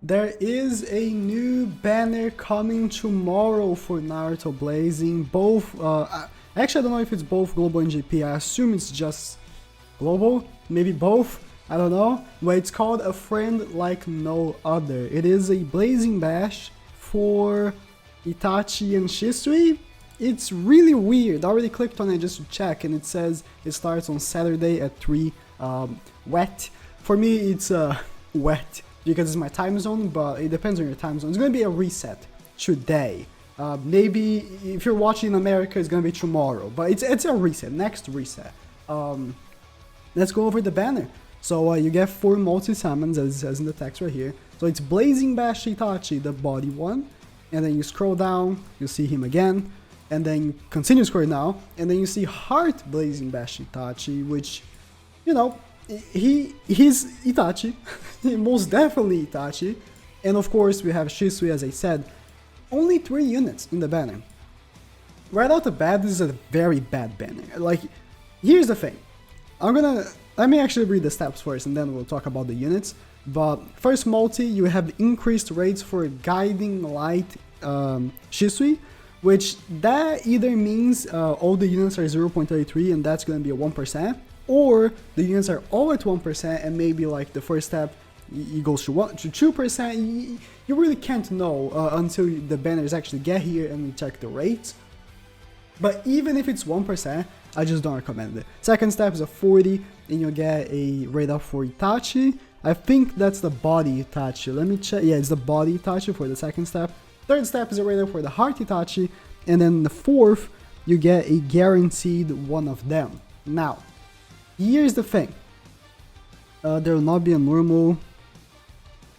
There is a new banner coming tomorrow for Naruto Blazing. Actually, I don't know if it's both global and GP. I assume it's just global, maybe both. I don't know. But it's called A Friend Like No Other. It is a Blazing Bash for Itachi and Shisui. It's really weird. I already clicked on it just to check, and it says it starts on Saturday at 3 wet. For me, it's wet because it's my time zone, but it depends on your time zone. It's gonna be a reset today. Maybe if you're watching in America, it's gonna be tomorrow, but it's a reset, next reset. Let's go over the banner. So you get 4 multi-summons, as it says in the text right here. So it's Blazing Bash Itachi, the body one, and then you scroll down, you see him again, and then continue scrolling down, and then you see Heart Blazing Bash Itachi, which, you know, he's Itachi, most definitely Itachi. And of course we have Shisui, as I said. Only 3 units in the banner. Right out the bat, this is a very bad banner. Like, here's the thing. Let me actually read the steps first, and then we'll talk about the units. But first multi, you have increased rates for Guiding Light Shisui, which that either means all the units are 0.33 and that's going to be a 1%, or the units are all at 1% and maybe like the first step it goes to 2%. You really can't know until the banners actually get here and we check the rates. But even if it's 1%, I just don't recommend it. Second step is a 40 and you get a rate up for Itachi. I think that's the body Itachi. Let me check. Yeah, it's the body Itachi for the second step. Third step is a rate up for the heart Itachi. And then the fourth, you get a guaranteed one of them. Now, here's the thing. There will not be a normal...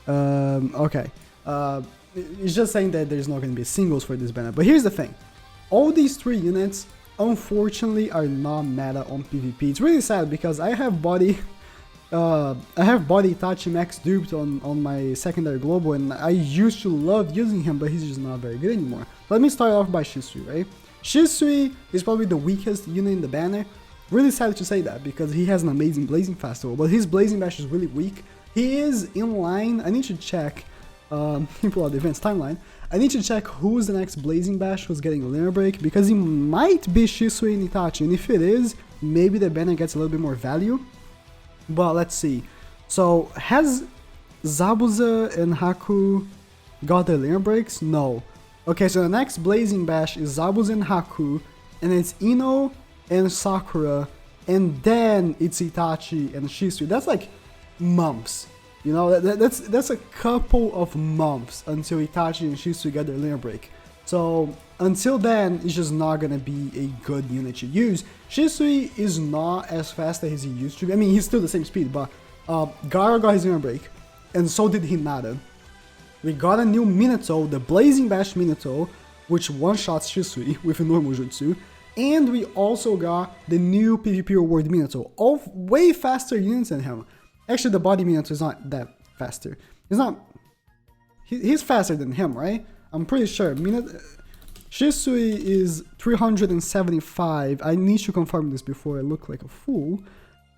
okay. It's just saying that there's not going to be singles for this banner. But here's the thing. All these 3 units, unfortunately, are not meta on PvP. It's really sad because I have body Itachi max duped on my secondary global, and I used to love using him, but he's just not very good anymore. Let me start off by Shisui, right? Shisui is probably the weakest unit in the banner. Really sad to say that because he has an amazing Blazing Festival, but his Blazing Bash is really weak. He is in line. I need to check people at the events timeline. I need to check who's the next Blazing Bash who's getting a limit break, because it might be Shisui and Itachi, and if it is, maybe the banner gets a little bit more value. But let's see. So has Zabuza and Haku got their limit breaks? No. Okay, so the next Blazing Bash is Zabuza and Haku, and it's Ino and Sakura, and then it's Itachi and Shisui. That's like months. You know, that's a couple of months until Itachi and Shisui get their limit break. So until then, it's just not gonna be a good unit to use. Shisui is not as fast as he used to be. I mean, he's still the same speed, but Gaara got his limit break, and so did Hinata. We got a new Minato, the Blazing Bash Minato, which one-shots Shisui with a normal jutsu. And we also got the new PvP reward Minato, all way faster units than him. Actually, the body Minato is not that faster. He's not... He's faster than him, right? I'm pretty sure. Shisui is 375. I need to confirm this before I look like a fool.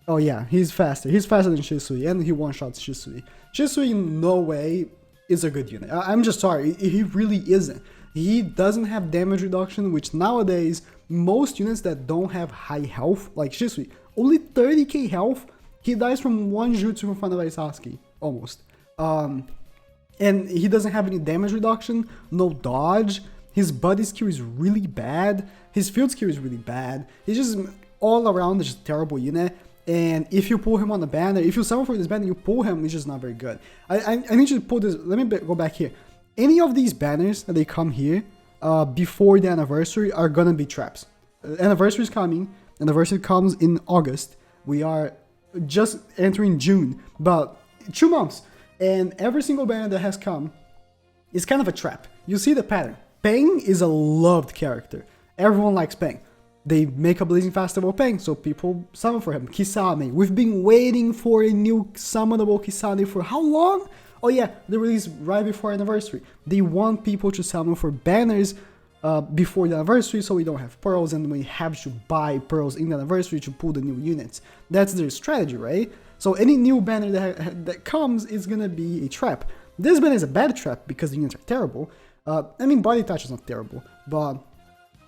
Oh yeah, he's faster. He's faster than Shisui, and he one-shots Shisui. Shisui in no way is a good unit. I'm just sorry, he really isn't. He doesn't have damage reduction, which nowadays, most units that don't have high health, like Shisui, only 30k health, he dies from one jutsu from front of Sasuke, almost. And he doesn't have any damage reduction, no dodge, his buddy skill is really bad, his field skill is really bad, he's just all around just a terrible unit. And if you pull him on the banner, if you summon for this banner, you pull him, it's just not very good. I need you to pull this, let me go back here. Any of these banners that they come here before the anniversary are gonna be traps. Anniversary is coming, anniversary comes in August. We are just entering June, but 2 months. And every single banner that has come is kind of a trap. You see the pattern. Pain is a loved character. Everyone likes Pain. They make a Blazing Festival Pain, so people summon for him. Kisame. We've been waiting for a new summonable Kisame for how long? Oh yeah, they released right before anniversary. They want people to summon for banners before the anniversary, so we don't have pearls and we have to buy pearls in the anniversary to pull the new units. That's their strategy, right? So any new banner that comes is gonna be a trap. This banner is a bad trap because the units are terrible. I mean, body touch is not terrible, but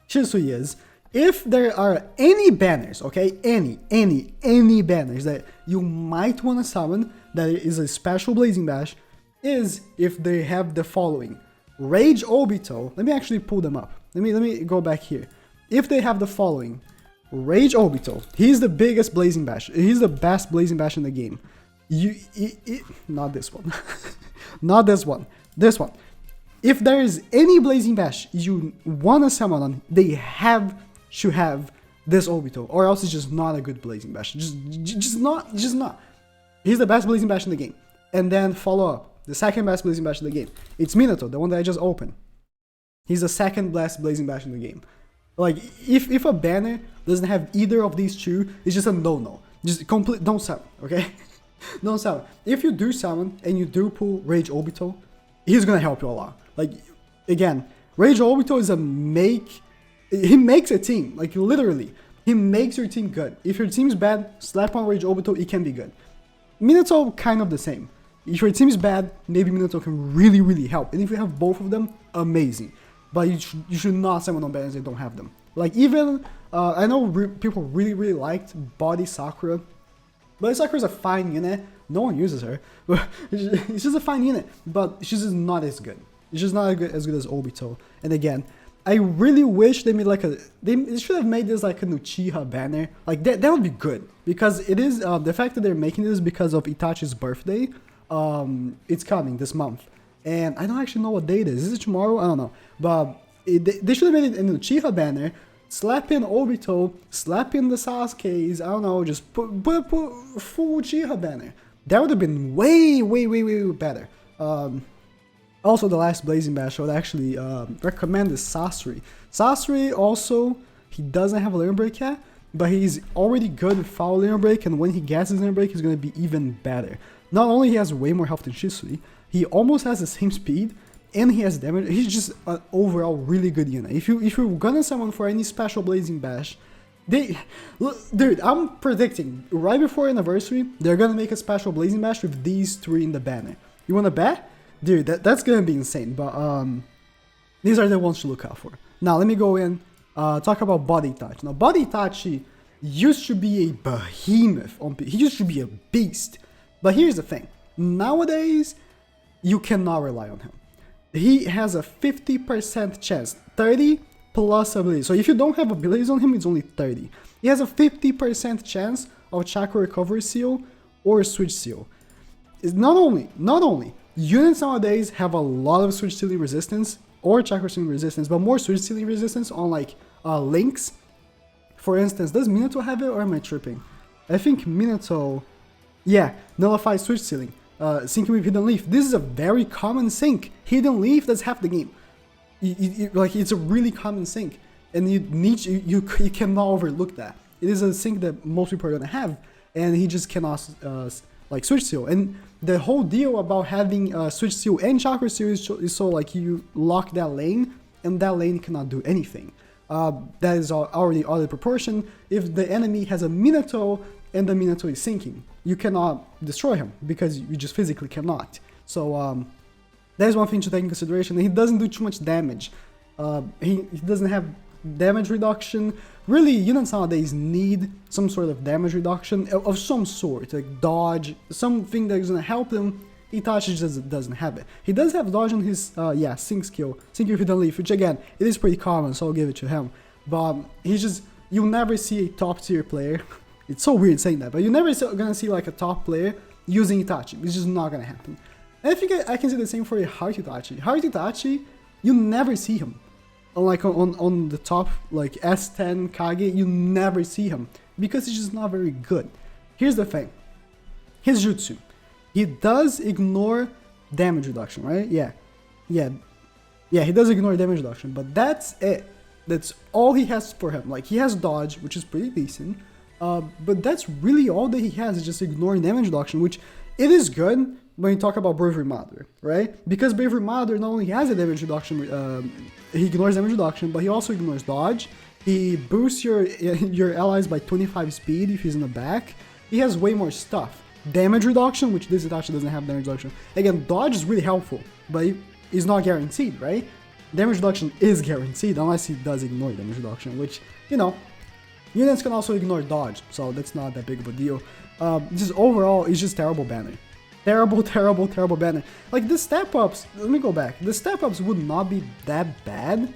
Shisui is. If there are any banners, okay, any banners that you might want to summon that is a special Blazing Bash, is if they have the following. Rage Obito, let me actually pull them up. Let me go back here. If they have the following. Rage Obito, he's the biggest Blazing Bash. He's the best Blazing Bash in the game. Not this one. Not this one. This one. If there is any Blazing Bash you want to summon on, they should have this Obito, or else it's just not a good Blazing Bash. Just not. He's the best Blazing Bash in the game. And then follow up, the second best Blazing Bash in the game. It's Minato, the one that I just opened. He's the second best Blazing Bash in the game. Like, if a banner doesn't have either of these two, it's just a no-no. Just don't summon, okay? Don't summon. If you do summon and you do pull Rage Obito, he's gonna help you a lot. Like, again, Rage Obito is he makes a team, like literally. He makes your team good. If your team is bad, slap on Rage Obito, it can be good. Minato, kind of the same. If your team is bad, maybe Minato can really, really help. And if you have both of them, amazing. But you should not summon on banners that don't have them. Like, even, I know people really, really liked Body Sakura. Body Sakura is a fine unit. No one uses her. It's just a fine unit. But she's just not as good. It's just not as good as Obito. And again, I really wish they made like they should have made this like an Uchiha banner. Like, that would be good. Because it is, the fact that they're making this because of Itachi's birthday, it's coming this month. And I don't actually know what date it is. Is it tomorrow? I don't know. But they should have made it an Uchiha banner. Slap in Obito, slap in the Sasuke's, I don't know, just put a full Uchiha banner. That would have been way, way, way, way better. Also, the last Blazing Bash I would actually recommend is Sasori. Sasori also, he doesn't have a Limit Break yet, but he's already good with Foul Limit Break, and when he gets his Limit Break, he's going to be even better. Not only he has way more health than Shisui, he almost has the same speed, and he has damage. He's just an overall really good unit. If you're gonna summon for any special Blazing Bash, dude, I'm predicting right before anniversary they're gonna make a special Blazing Bash with these three in the banner. You wanna bet? Dude, that's gonna be insane. But these are the ones to look out for. Now let me go in, talk about Body Touch. Now Body Touch used to be a behemoth. He used to be a beast. But here's the thing. Nowadays, you cannot rely on him. He has a 50% chance, 30 plus abilities. So if you don't have abilities on him, it's only 30. He has a 50% chance of Chakra Recovery Seal or Switch Seal. It's not only, units nowadays have a lot of Switch Sealing resistance or Chakra Sealing resistance, but more Switch Sealing resistance on like links. For instance, does Minato have it or am I tripping? I think Minato, yeah, nullifies Switch Sealing. Syncing with Hidden Leaf. This is a very common sync. Hidden Leaf, that's half the game. Like, it's a really common sync, and you cannot overlook that. It is a sync that most people are gonna have, and he just cannot like Switch Seal. And the whole deal about having Switch Seal and Chakra Seal is so like you lock that lane, and that lane cannot do anything. That is already out of proportion. If the enemy has a Minato and the Minato is sinking, you cannot destroy him because you just physically cannot. So that's one thing to take in consideration. He doesn't do too much damage. He doesn't have damage reduction. Really, units nowadays need some sort of damage reduction of some sort, like dodge, something that is gonna help them. Itachi just doesn't have it. He does have dodge on his sync skill, Sync with Hidden Leaf, which again, it is pretty common, so I'll give it to him. But he's just, you'll never see a top tier player. It's so weird saying that, but you're never gonna see like a top player using Itachi. It's just not gonna happen. And I think I can say the same for a Heart Itachi. Heart Itachi, you never see him. Like on the top, like S10 Kage, you never see him because he's just not very good. Here's the thing. His jutsu. He does ignore damage reduction, right? Yeah, he does ignore damage reduction, but that's it. That's all he has for him. Like, he has dodge, which is pretty decent. But that's really all that he has, is just ignoring damage reduction, which it is good when you talk about Bravery Mother, right? Because Bravery Mother not only has a damage reduction, he ignores damage reduction, but he also ignores dodge. He boosts your allies by 25 speed if he's in the back. He has way more stuff. damage reduction, which this Itachi doesn't have damage reduction. Again, dodge is really helpful, but it's not guaranteed, right? Damage reduction is guaranteed unless he does ignore damage reduction, which, you know, units can also ignore dodge, so that's not that big of a deal. Just overall, it's just terrible banner. Terrible, terrible, terrible banner. Like, the step-ups, let me go back. The step-ups would not be that bad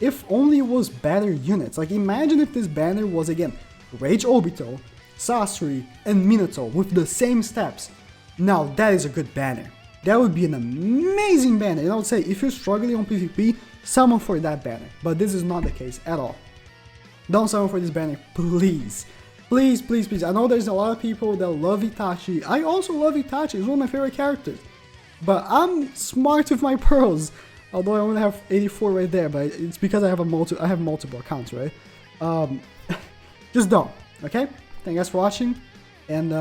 if only it was better units. Like, imagine if this banner was, again, Rage Obito, Sasori, and Minato with the same steps. Now, that is a good banner. That would be an amazing banner. And I would say, if you're struggling on PvP, summon for that banner. But this is not the case at all. Don't summon for this banner, please. Please, please, please. I know there's a lot of people that love Itachi. I also love Itachi. He's one of my favorite characters. But I'm smart with my pearls. Although I only have 84 right there, but it's because I have multiple accounts, right? Just don't, okay? Thank you guys for watching, and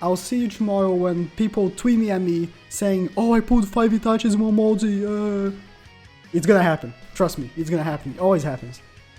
I'll see you tomorrow when people tweet me at me saying, "Oh, I pulled 5 Itachis in one multi." It's gonna happen. Trust me, it's gonna happen. It always happens.